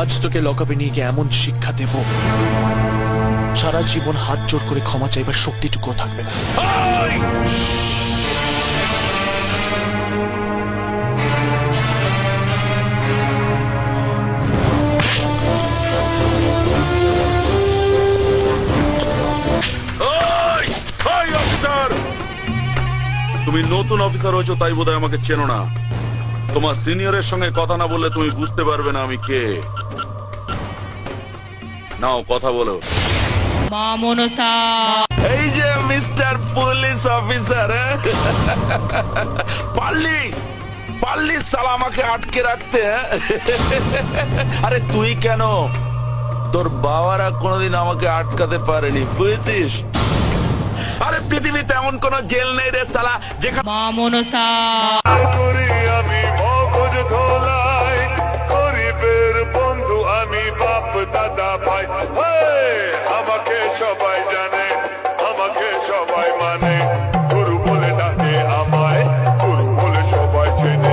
আজ তোকে লকআপে নিয়ে গিয়ে এমন শিক্ষা দেব, সারা জীবন হাত জোর করে ক্ষমা চাইবার শক্তিটুকুও থাকবে না। তুমি নতুন অফিসার হয়েছো তাই বোধহয় আমাকে চেনো না। তোমার সিনিয়রের সঙ্গে কথা না বললে তুমি বুঝতে পারবে না আমি কে। নাও কথা বলো। এই যে মিস্টার পুলিশ অফিসার, পারলি সালা আমাকে আটকে রাখতে। আরে তুই কেন, তোর বাবারা কোনোদিন আমাকে আটকাতে পারেনি, বুঝেছিস? আরে পৃথিবীতে এমন কোন জেল নেই রে সালা যেখানে আমি মগজ ধোলাই, গরিবের বন্ধু আমি, বাপ দাদা ভাই। আমাকে সবাই জানে, আমাকে সবাই মানে, গুরু বলে ডাকে আমায়, গুরু বলে সবাই চেনে।